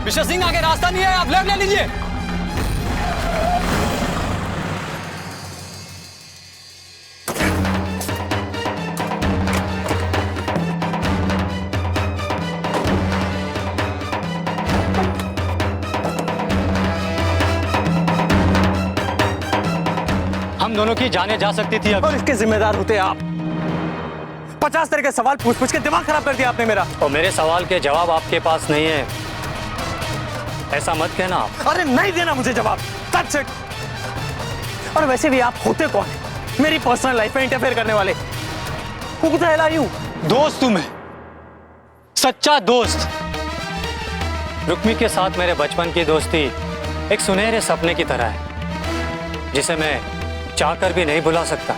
Mister Singh आगे रास्ता नहीं है, आप लेफ्ट ले लीजिए। हम दोनों की जानें जा सकती थी अब। और इसके जिम्मेदार होते आप। 50 तरह के सवाल पूछ पूछ के दिमाग खराब कर दिया आपने मेरा। और मेरे सवाल के जवाब आपके पास नहीं है, ऐसा मत कहना आप। अरे नहीं देना मुझे जवाब, That's it। और वैसे भी आप होते कौन है मेरी पर्सनल लाइफ में इंटरफेयर करने वाले? Who the hell are you? दोस्त हूं मैं, सच्चा दोस्त। रुक्मी के साथ मेरे बचपन की दोस्ती एक सुनहरे सपने की तरह है, जिसे मैं चाहकर भी नहीं भुला सकता।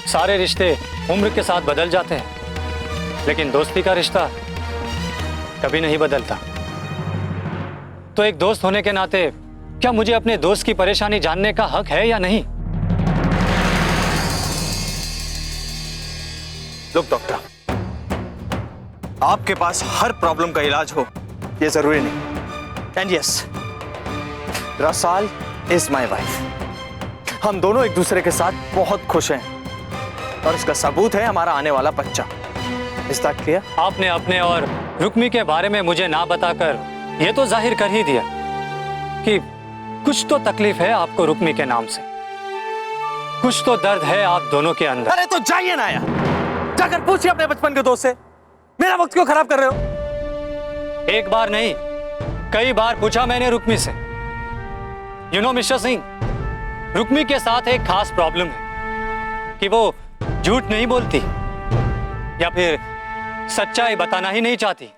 सारे रिश्ते उम्र के साथ बदल जाते हैं, लेकिन दोस्ती का रिश्ता कभी नहीं बदलता। तो एक दोस्त होने के नाते क्या मुझे अपने दोस्त की परेशानी जानने का हक है या नहीं? लुक डॉक्टर, आपके पास हर प्रॉब्लम का इलाज हो ये जरूरी नहीं। And yes, Rasal is my wife. हम दोनों एक दूसरे के साथ बहुत खुश हैं और इसका सबूत है हमारा आने वाला बच्चा। Is that clear? आपने अपने और रुक्मी के बारे में मुझे ना बताकर यह तो जाहिर कर ही दिया कि कुछ तो तकलीफ है आपको रुक्मी के नाम से, कुछ तो दर्द है आप दोनों के अंदर। अरे तो जाइए ना यार, जाकर पूछिए अपने बचपन के दोस्त से। मेरा वक्त क्यों खराब कर रहे हो? एक बार नहीं, कई बार पूछा मैंने रुक्मी से। You know mister Singh, Rukmi के साथ एक खास प्रॉब्लम है कि वो झूठ नहीं बोलती या फिर सच्चाई बताना ही नहीं चाहती।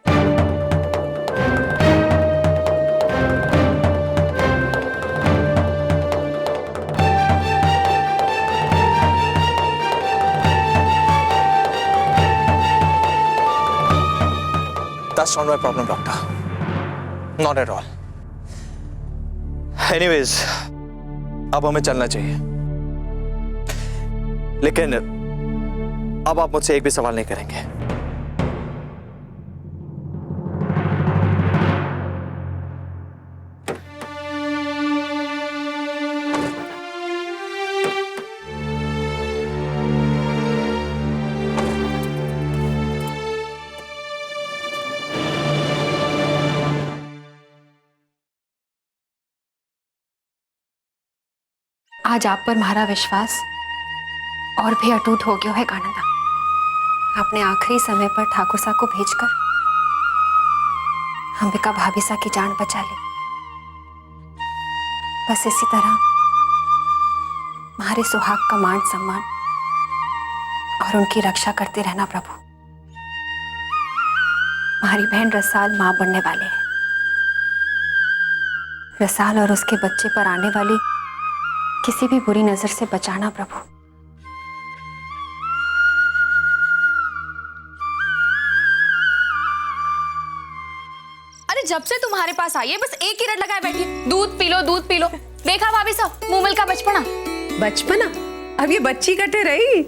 That's not my problem, doctor. Not at all. Anyways, अब हमें चलना चाहिए। लेकिन अब आप मुझसे एक भी सवाल नहीं करेंगे। आज आप पर हमारा विश्वास और भी अटूट हो गया है गानंदा। आपने आखिरी समय पर ठाकुर साहब को भेजकर अंबिका भाभी सा की जान बचा ली। बस इसी तरह हमारे सुहाग का मान सम्मान और उनकी रक्षा करते रहना प्रभु। हमारी बहन रसाल मां बनने वाले हैं। रसाल और उसके बच्चे पर आने वाली किसी भी बुरी नजर से बचाना प्रभु। अरे जब से तुम्हारे पास आई है बस एक ही रट लगाए बैठी, दूध पी लो दूध पी लो। देखा भाभी साहब मूमल का बचपना? बचपना? अब ये बच्ची कटे रही,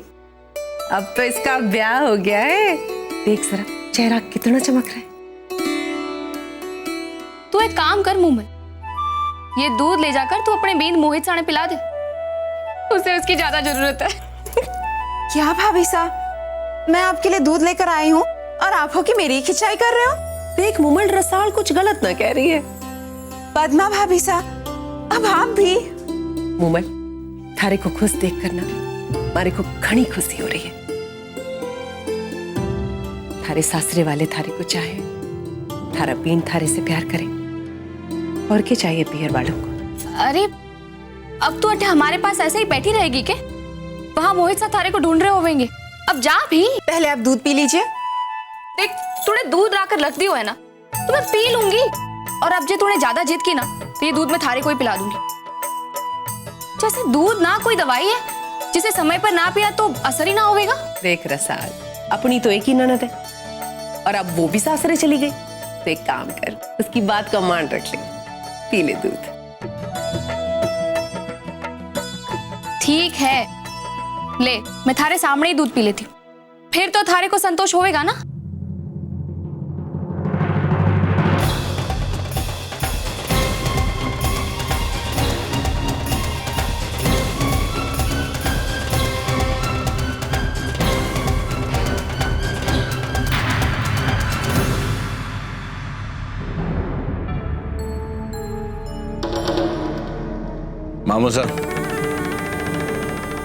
अब तो इसका ब्याह हो गया है। देख जरा चेहरा कितना चमक रहा है। तू एक काम कर मूमल, ये दूध ले जाकर तू अपने बीन मोहित साने पिला दे, उसे उसकी ज्यादा जरूरत है। क्या भाभी साहब, मैं आपके लिए दूध लेकर आई हूँ और आप हो कि मेरी खिंचाई कर रहे हो? देख मुमल, रसाल कुछ गलत ना कह रही है। पद्मा भाभी साहब, अब आप भी। मुमल, थारे को खुश देख कर ना मारे को घनी खुशी हो रही है। थारे सासरे वाले थारे को चाहे, थारा बीन थारे से प्यार करे, और क्या चाहिए पियर वालों को? अरे अब तू अटे हमारे पास ऐसे ही बैठी रहेगी के? वहां मोहित सा थारे को ढूंढ रहे होंगे, अब जा भी। पहले आप दूध पी लीजिए। देख तूने दूध लाकर रख दी हो है ना, तो मैं पी लूंगी, और अब जो तूने ज्यादा जिद की ना तो ये दूध मैं थारे को ही पिला दूंगी। जैसे दूध ना कोई दवाई है जिसे समय पर ना पिया तो असर ही ना होगा। देख रसाल, अपनी तो एक ही ननद है और अब वो भी सासरे चली गई, तो एक काम कर, उसकी बात का मान रख ले, पी ले दूध। ठीक है, ले मैं थारे सामने ही दूध पी लेती हूँ, फिर तो थारे को संतोष होएगा ना। मामू साहब,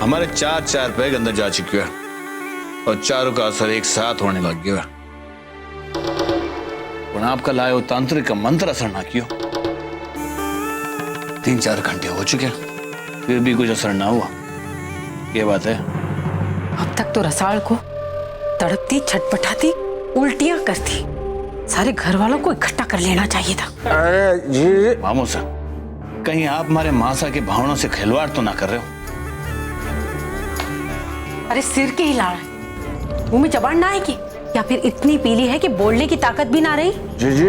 हमारे चार पैग अंदर जा चुके हैं और चारों का असर एक साथ होने लग गया। और आपका लाए हो तांत्रिक का मंत्र असर ना कियो। 3-4 घंटे हो चुके हैं, फिर भी कुछ असर ना हुआ। ये बात है। अब तक तो रसाल को तड़पती, छटपटाती, उल्टियां करती, सारे घर वालों को इकट्ठा कर लेना चाहिए था। अरे जी मामू साहब, कहीं आप हमारे मासा की भावनाओं से खिलवाड़ तो ना कर रहे हो? अरे सिर के हिला रहा है, मुंह में जबान ना है कि, या फिर इतनी पीली है कि बोलने की ताकत भी ना रही? जीजी,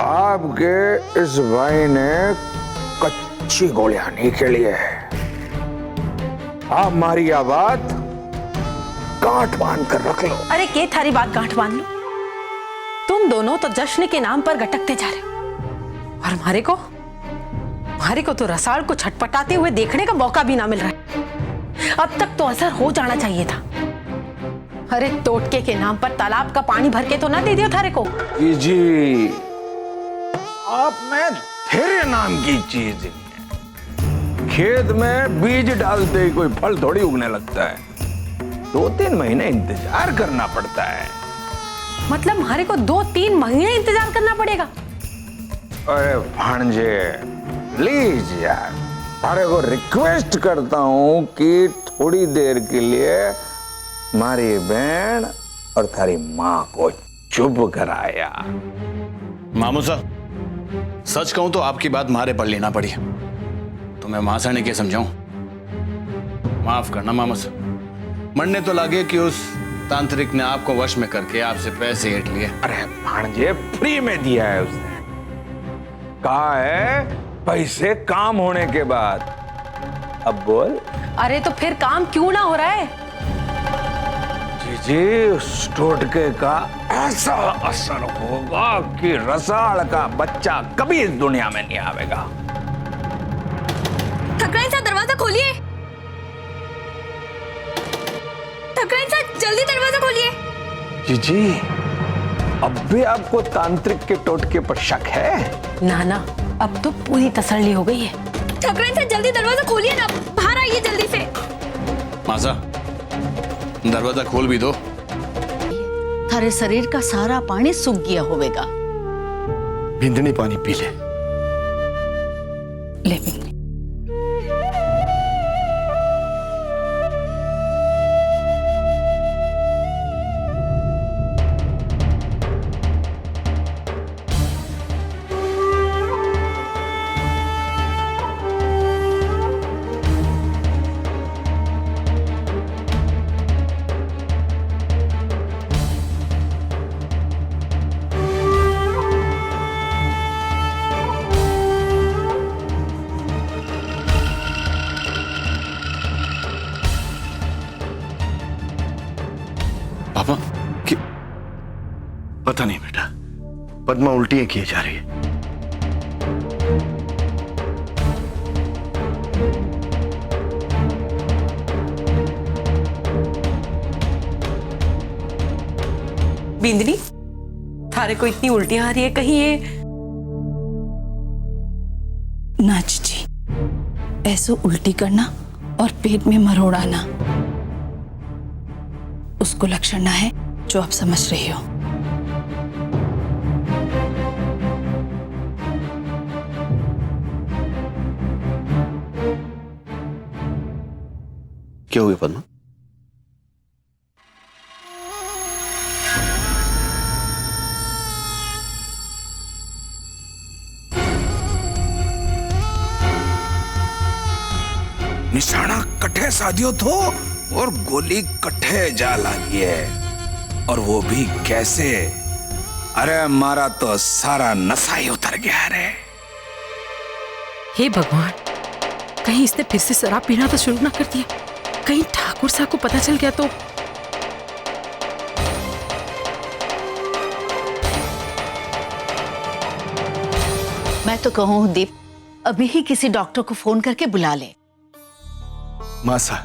आपके इस भाई ने कच्ची गोलियां नहीं खेली है। आप हमारी बात गांठ बांध कर रख लो। अरे के थारी बात गांठ बांध लो? तुम दोनों तो जश्न के नाम पर गटकते जा रहे हो और हमारे को तो रसाल को छटपटाते हुए देखने का मौका भी ना मिल रहा है। अब तक तो असर हो जाना चाहिए था। अरे टोटके के नाम पर तालाब का पानी भर के तो ना दे दियो थारे को। जी, आप में धैर्य नाम की चीज नहीं है। खेत में बीज डालते ही कोई फल थोड़ी उगने लगता है। 2-3 महीने इंतजार करना पड़ता है। मतलब हमारे को 2-3 महीने इंतजार करना पड़ेगा? अरे भांजे, प्लीज यार, तारे को रिक्वेस्ट करता हूं कि थोड़ी देर के लिए हमारी बहन और थारी माँ को चुप कराया। मामू साहब, सच कहूं तो आपकी बात मारे पर लेना पड़ी। तो मैं मासा ने क्या समझाऊं? माफ करना मामू साहब, मरने तो लगे कि उस तांत्रिक ने आपको वश में करके आपसे पैसे ऐंठ लिए। अरे भांजे, फ्री में दिया है उसने। कहा है पैसे काम होने के बाद। अब बोल। अरे तो फिर काम क्यों ना हो रहा है? जी, उस टोटके का ऐसा असर होगा कि रसाल का बच्चा कभी इस दुनिया में नहीं आवेगा। ठकराइन साहब, दरवाजा खोलिए। ठकराइन साहब, जल्दी दरवाजा खोलिए। जी, अब भी आपको तांत्रिक के टोटके पर शक है? ना, अब तो पूरी तसल्ली हो गई है। ठकराइन साहब, जल्दी दरवाजा खोलिए ना, बाहर आइए जल्दी से। मासा, दरवाजा खोल भी दो। थारे शरीर का सारा पानी सूख गया होवेगा। बिंदनी पानी पी ले। ले बिंदनी। पापा, कि पता नहीं बेटा, पद्मा उल्टियां किए जा रही है। बिंदनी, थारे को इतनी उल्टियां आ रही है, कहीं ये? ना जीजी, ऐसो उल्टी करना और पेट में मरोड़ाना उसको लक्षण ना है जो आप समझ रहे हो। क्या हुआ पद्मा? निशाना कट्ठे साधियो थो और गोली कट्ठे जा लगी है। और वो भी कैसे? अरे हमारा तो सारा नशा ही उतर गया रे। हे भगवान, कहीं इसने फिर से शराब पीना तो शुरू ना कर दिया? कहीं ठाकुर साहब को पता चल गया तो? मैं तो कहूँ दीप, अभी ही किसी डॉक्टर को फोन करके बुला ले। मासा,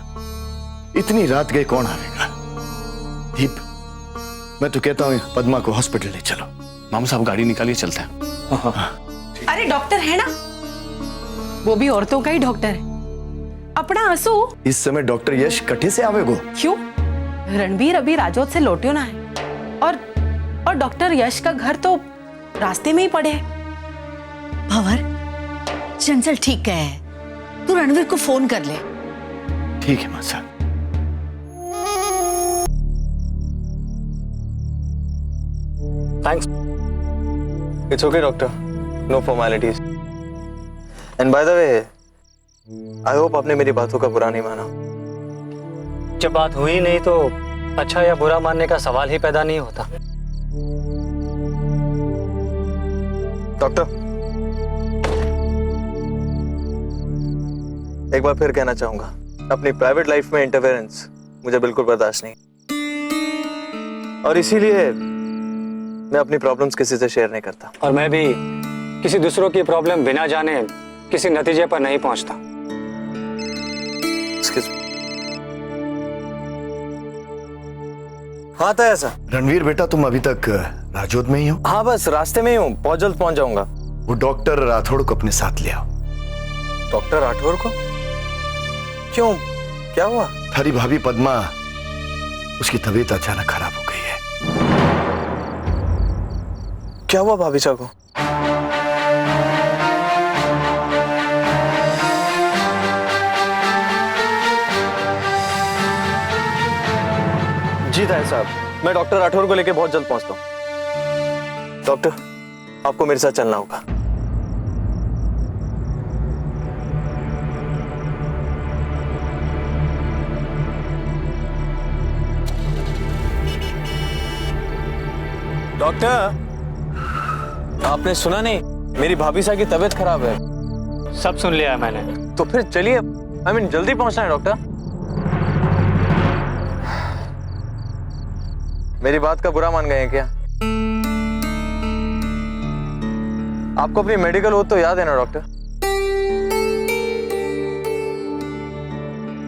इतनी रात गए कौन आवेगा? दीप, मैं तो कहता हूँ पद्मा को हॉस्पिटल ले चलो। मामू साहब, गाड़ी निकालिए, चलते हैं। अरे डॉक्टर है ना? वो भी औरतों का ही डॉक्टर है। अपना आंसू इस समय डॉक्टर यश कटे से आवेगो। क्यों? रणबीर अभी राजौत से लौट्यो ना है और डॉक्टर यश का घर तो रास्ते में ही पड़े है। भंवर, चंचल ठीक कहे है, तू रणवीर को फोन कर ले। ठीक है मासा। Thanks. It's okay, doctor. No formalities. And by the way, I hope आपने मेरी बातों का बुरा नहीं माना। जब बात हुई नहीं तो अच्छा या बुरा मानने का सवाल ही पैदा नहीं होता। डॉक्टर, एक बार फिर कहना चाहूंगा, अपनी प्राइवेट लाइफ में इंटरफेरेंस मुझे बिल्कुल बर्दाश्त नहीं, और इसीलिए मैं अपनी प्रॉब्लम्स किसी से शेयर नहीं करता। और मैं भी किसी दूसरों की प्रॉब्लम बिना जाने किसी नतीजे पर नहीं पहुंचता। Excuse me. हाँ था ऐसा। रणवीर बेटा, तुम अभी तक राजौत में ही हो? हाँ, बस रास्ते में ही हूँ, बहुत जल्द पहुंच जाऊंगा। वो डॉक्टर राठौड़ को अपने साथ ले आओ। डॉक्टर राठौड़ को? क्यों, क्या हुआ? थारी भाभी पद्मा, उसकी तबीयत अचानक खराब हो गई है। क्या हुआ भाभी सा को? जी ताई साहब, मैं डॉक्टर राठौर को लेके बहुत जल्द पहुंचता हूं। डॉक्टर, आपको मेरे साथ चलना होगा। डॉक्टर, आपने सुना नहीं, मेरी भाभी सा की तबीयत खराब है। सब सुन लिया है मैंने। तो फिर चलिए, जल्दी पहुंचना है डॉक्टर। मेरी बात का बुरा मान गए हैं क्या? आपको अपनी मेडिकल ओथ तो याद है ना डॉक्टर?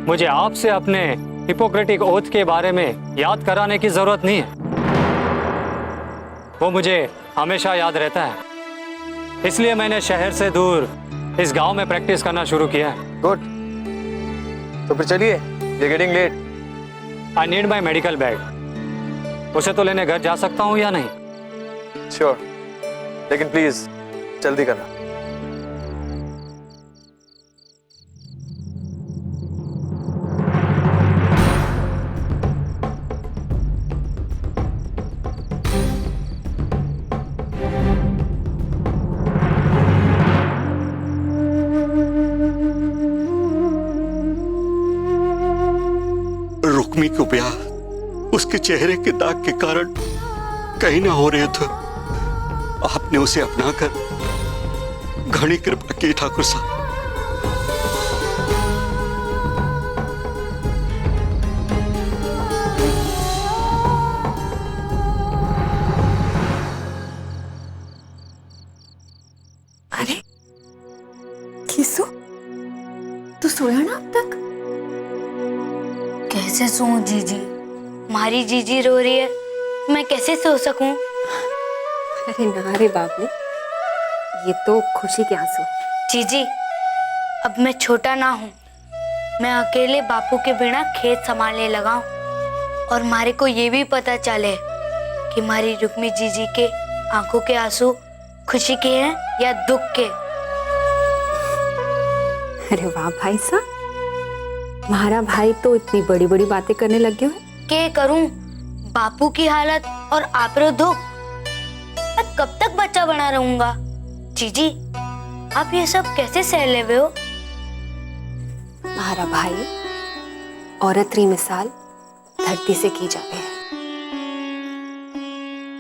मुझे आपसे अपने हिपोक्रेटिक ओथ के बारे में याद कराने की जरूरत नहीं है, वो मुझे हमेशा याद रहता है। इसलिए मैंने शहर से दूर इस गांव में प्रैक्टिस करना शुरू किया है। गुड, तो फिर चलिए, ये getting late. I need my medical bag. उसे तो लेने घर जा सकता हूं या नहीं? श्योर, लेकिन प्लीज जल्दी करना। रुक्मी को ब्याह उसके चेहरे के दाग के कारण कहीं ना हो रहे थे। आपने उसे अपनाकर घनी कृपा की ठाकुर साहब। अरे किसु, तू सोया ना अब तक? कैसे सोऊं जीजी? हमारी जीजी रो रही है, मैं कैसे सो सकूं? अरे ना रे बाबू, ये तो खुशी के आंसू। जीजी, अब मैं छोटा ना हूँ, मैं अकेले बापू के बिना खेत संभालने लगा हूँ। और हमारे को ये भी पता चले कि हमारी रुक्मी जीजी के आंखों के आंसू खुशी के हैं या दुख के। अरे वाह भाई साहब, हमारा भाई तो इतनी बड़ी बड़ी बातें करने लग गए हैं। क्या करूं? बापू की हालत और आप रो दुख, मैं कब तक बच्चा बना रहूंगा? जीजी, आप ये सब कैसे सह ले हुए हो? हमारा भाई औरत री मिसाल धरती से की जावे है,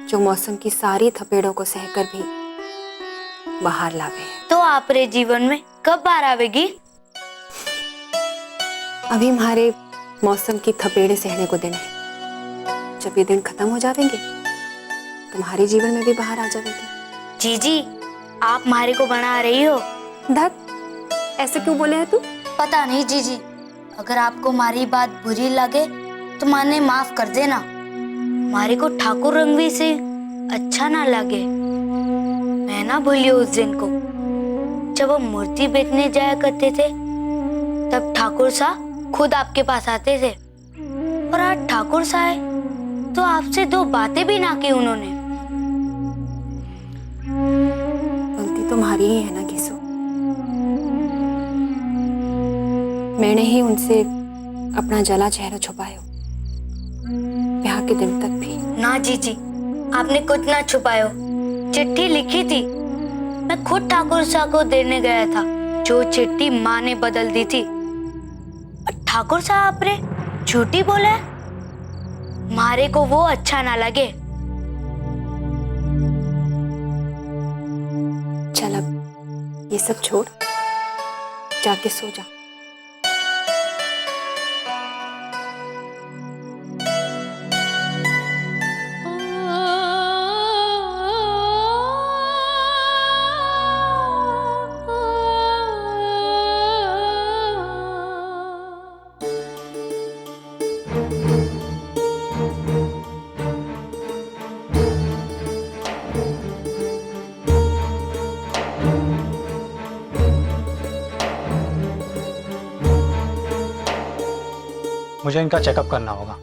जो मौसम की सारी थपेड़ों को सहकर भी बाहर लावे है। तो आप रे जीवन में कब बाहर आवेगी? अभी हमारे मौसम की थपेड़े सहने को दिन है। जब ये दिन खत्म हो जाएंगे, तुम्हारे जीवन में भी बाहर आ जाएगी। जीजी, आप हमारे को बना रही हो। धत, ऐसे क्यों बोले है तू? पता नहीं जीजी, अगर आपको हमारी बात बुरी लगे तो माने माफ कर देना। हमारे को ठाकुर रंगवी से अच्छा ना लगे। मैं ना भूलियो उस दिन को जब हम मूर्ति बेचने जाया करते थे तब ठाकुर साहब खुद आपके पास आते थे, और आज ठाकुर साहब तो आपसे दो बातें भी ना की उन्होंने। गलती तुम्हारी ही है ना घिसो। मैंने ही उनसे अपना जला चेहरा छुपाया, ब्याह के दिन तक भी। ना जीजी, आपने कुछ ना छुपायो, चिट्ठी लिखी थी। मैं खुद ठाकुर साहब को देने गया था, जो चिट्ठी माँ ने बदल दी थी। ठाकुर साहब आपने झूठी बोला है, मारे को वो अच्छा ना लगे। चल अब ये सब छोड़, जाके सो जा। मुझे इनका चेकअप करना होगा।